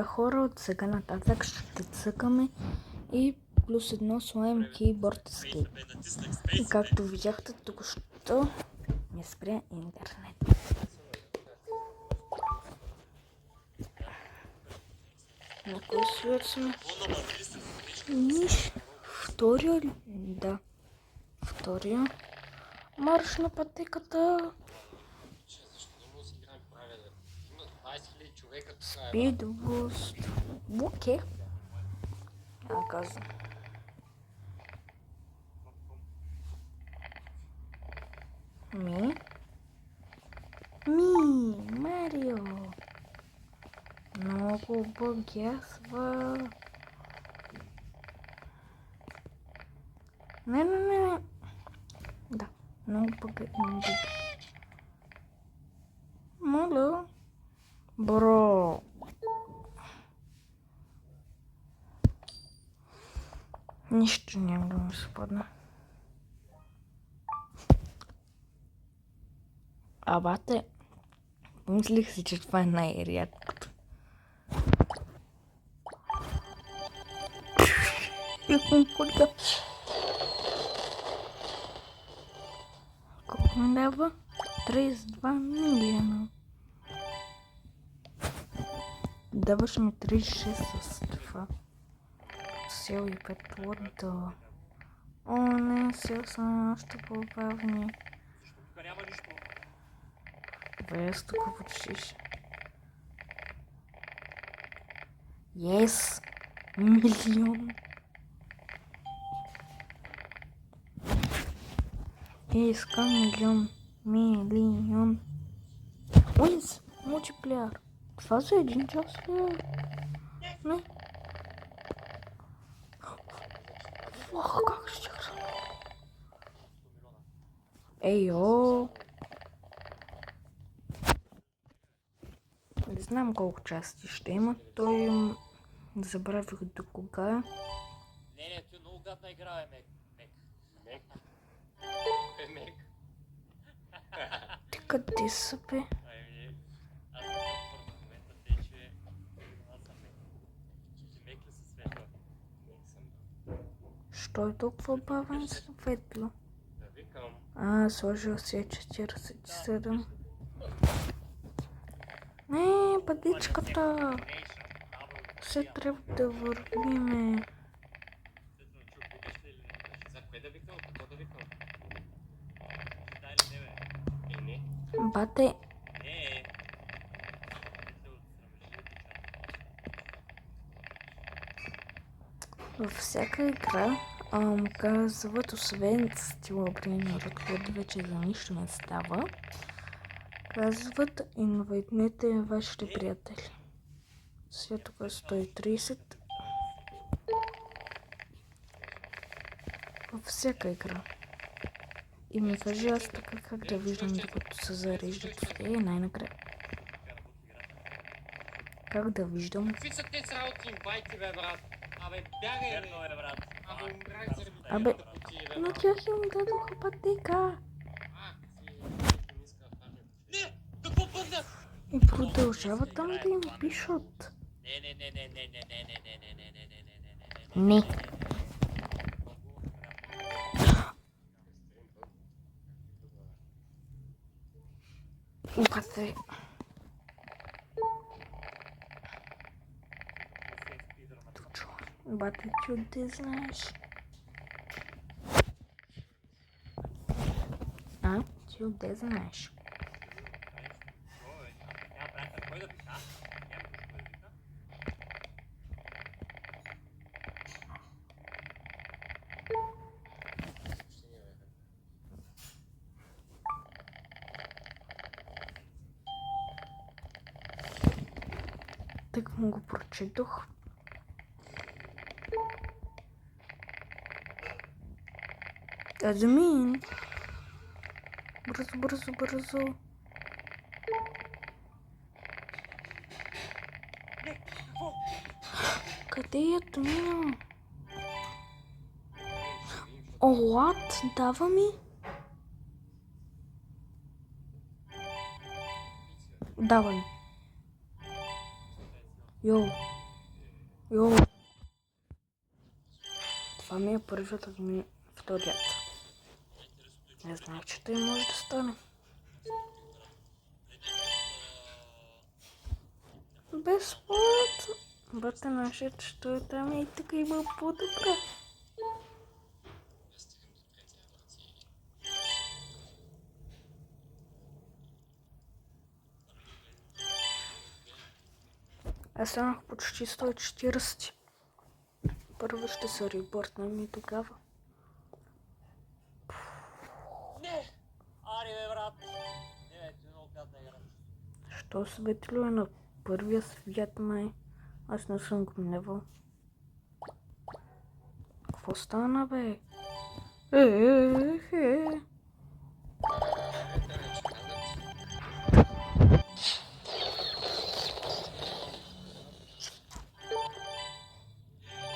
Хора, от сега нататък ще цъкаме и плюс едно слагам Keyboard Escape. И както видяхте току-що ми спря интернет. На кой свят сме? Ниш. Втория ли? Да. Втория. Марш на пътеката. Speed Boost. Окей. Казвам. Марио. Много богатства. Не. Да, много богатства. Моля. Бро. Нищо няма да ми се падна. Абате, помислих си, че това е най-рядкото. Колко ми дава? 32 милиона. Даваш ми 36 с това. Сел и 5 лода. О, не, сел съм още по-бавни. Без тук почти. Yes! Милион! Искам милион! Уинс! Мултиплеер! Това за един час ли е? Не? Ох, как ще игра? Ейо! Не знам колко части ще има. Той забравих до кога. Не, ти много гадна игра е, Мек. Мек. Ти къде са, бе? Аз съм в момента тече. Аз съм Мек. Ти Мек ли си светла? Мек съм. Що е толкова бавен светло? Да викам. Сложил си 47. Не, пътичката. Все трябва да вървиме. За кое да викам? Какво да викам? Не. Бате. Не. Във всяка игра казват, освен стила пример, който вече за нищо не става, казват инвайтнете вашите приятели. Сега тук е 130. Във всяка игра. И ми кажи аз така как да виждам, докато се зареждат. Най-накрая. Как да виждам? Какви са те сработи инвайти, бе, брат? Абе, бягай, верно е, брат. Абе, умрах заради Абе, бе, на тях им дадоха пътека. Не! Какво бъдна? И продължават там да им пишат. Не. Бате. Бате, ти знаеш. Ти отде знаеш. Так му го прочетох. Админ. Бързо. Къде е админа? О, what? Дава ми? Давай. Йоу. Това ми е първият, а ми вторият. Не знам, че той може да стане. Безплатно. Бате наше, че той там и тук има по-добра. Аз станах почти 140. Първо ще се репортнем и тогава. Не! Ари, бе, брат! Не, бе, ти много гадна игра. Що светло на първия свят, май? Аз не съм го минавал. Какво стана, бе?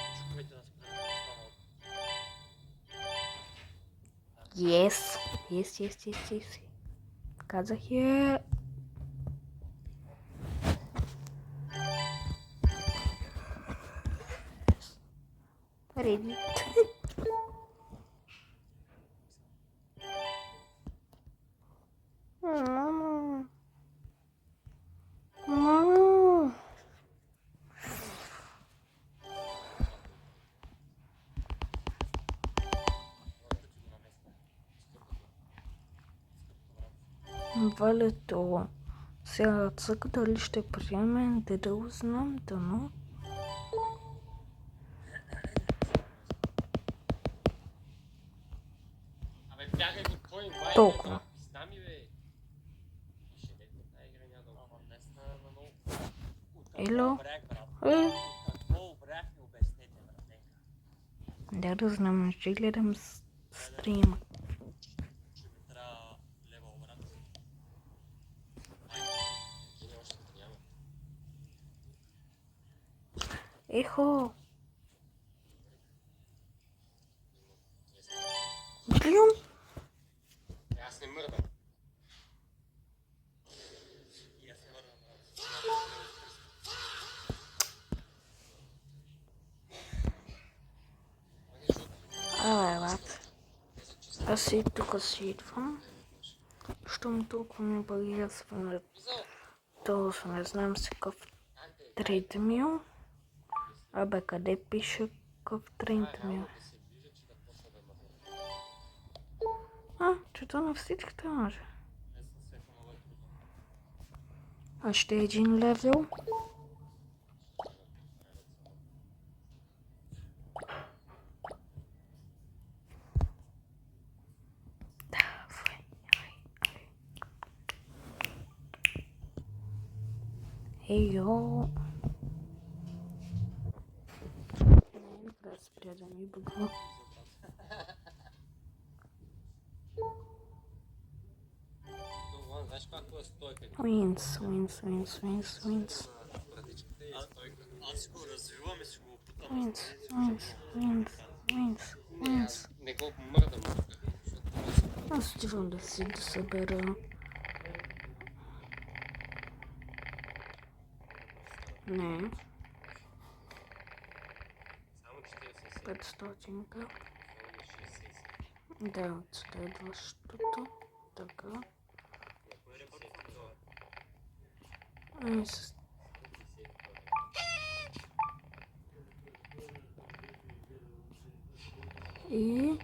Чуковете на споделя. Yes. Казах е. Reddit. Валето. Сега цъка дали ще приеме, да го знам, но... Абе, бягай го твой инвайт, Толкова. с нами, бе. Ще дете тази игра няма да го. Ама днес на много... Ело. Какво обрях, ми обяснете, братенка. Да знам, ще гледам стрима. Ще ми трябва лева обрат. Не, още няма. Ехо. Блин. Аз не мърдам. И аз не мърдам, брат. Абе, брат. Аз и тук си идвам. Щом толкова ми багирасва, то не знам си какъв трейдмил. Абе, къде пише какъв трейдмил? Че то на всичките може. А ще е един левел. Йо. Не, спря да ми бъгва. Знаеш каква е стойка? Wins. Аз си го развивам и си го опитам. Wins. Не го мърдам. Аз отивам да си да събера. Не. Само 500. Да, от следващото. Така. И...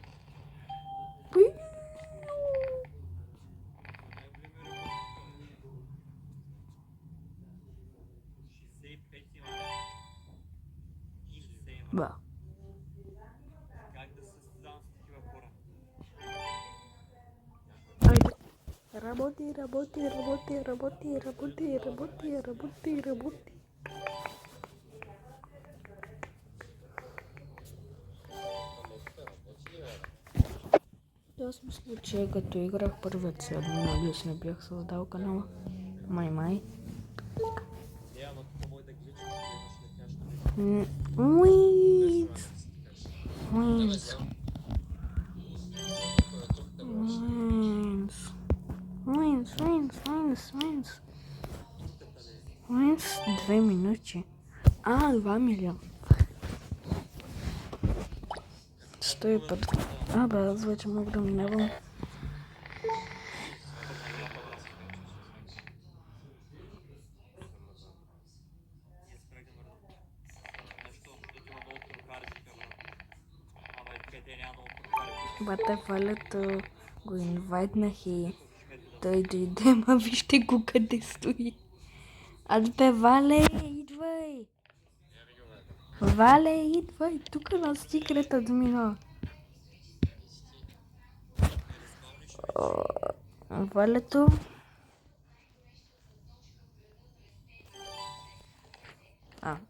Ба. Как да се създавам с такива хора? Айде. Работи. Аз мисля, че като играх първият си админ, надеюсь не бях създал канала. Май. Не, ама тук може да гличаш, ще имаш Wins 2 минути. 2 милиона. 150. Абе, аз вече мога да минавам. Бате Валето го инвайтнах и той дойде, ма вижте го къде стои. Аз бе, Вале, идвай! Вале, идвай! Тук на Secret Admin. Валето.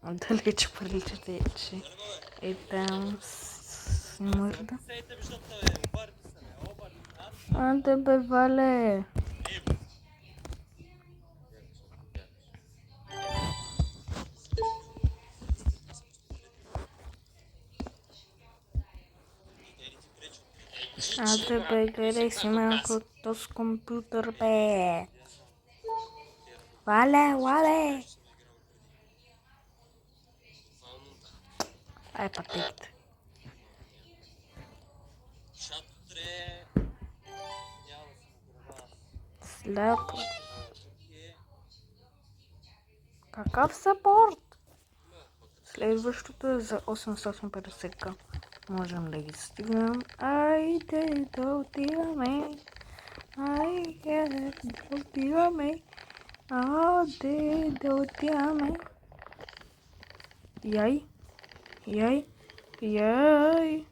Далече приличате, че е там смърда. Анте бе, Вале! Анте бе, гледай си малко този компютър, бе! Вале, Вале! Ай, пътеките. Сляпо. Какъв сапорт? Следващото е за 850к. Можем да ги стигнем. Айде да отиваме. Айде да отиваме. Айде да отиваме. Яй. Яй. Яй.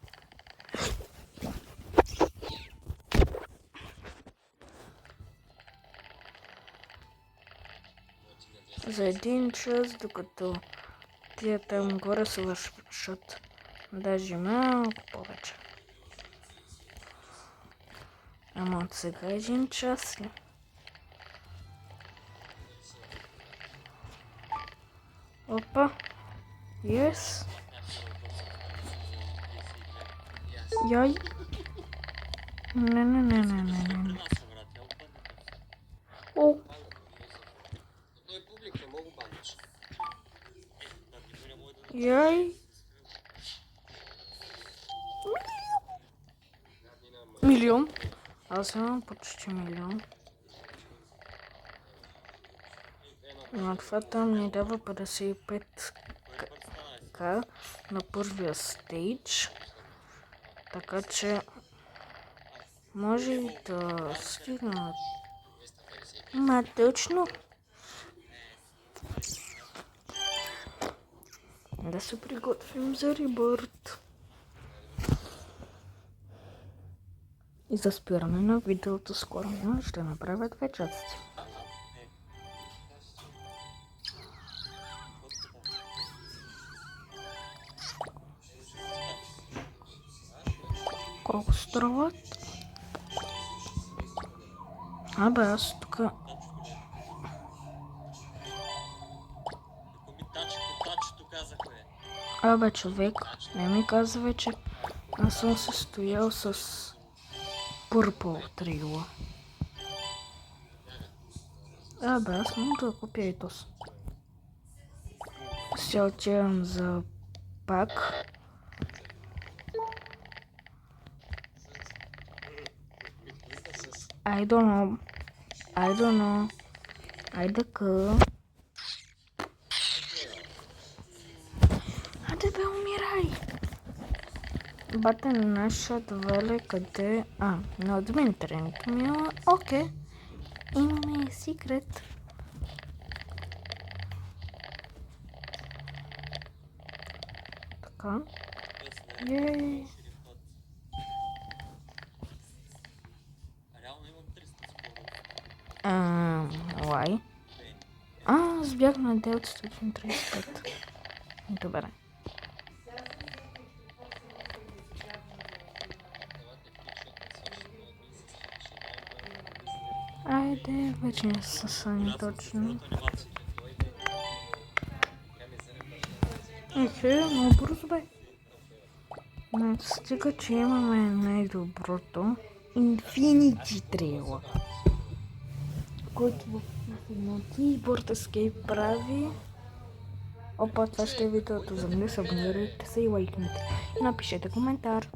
За 1 час, докато тия там горе се вършат. Даже малко повече. Ама от сега 1 час ли? Опа. Yes. Яй. Не. О. Яй. Милион. Аз имам почти милион. Но това там ни дава 55к на първия стейдж. Така че може и да стигнат. Ма точно. Да се приготвим за ребърт. И за спиране на видеото скоро ще направя 2 части. Колко струват? Абе, аз тук... Абе, човек, не ми казва, че аз съм се стоял с Purple Trail. Абе, аз мога да купя и този. Ще отивам за пак. I don't know. Айде къ. Айде бе, умирай. Бате нашата Вале къде? На админ тренинг ми. Окей. Имаме секрет. Така. Ей. Лай. Сбях на 935. Добре. Айде, вече не са сами точно. Много бързо бе. Стига, че имаме най-доброто Infinity Trail, който в Infinity Board Escape прави Опа, това ще е видеото за днес. Абонирайте се и лайкнете. И напишете коментар.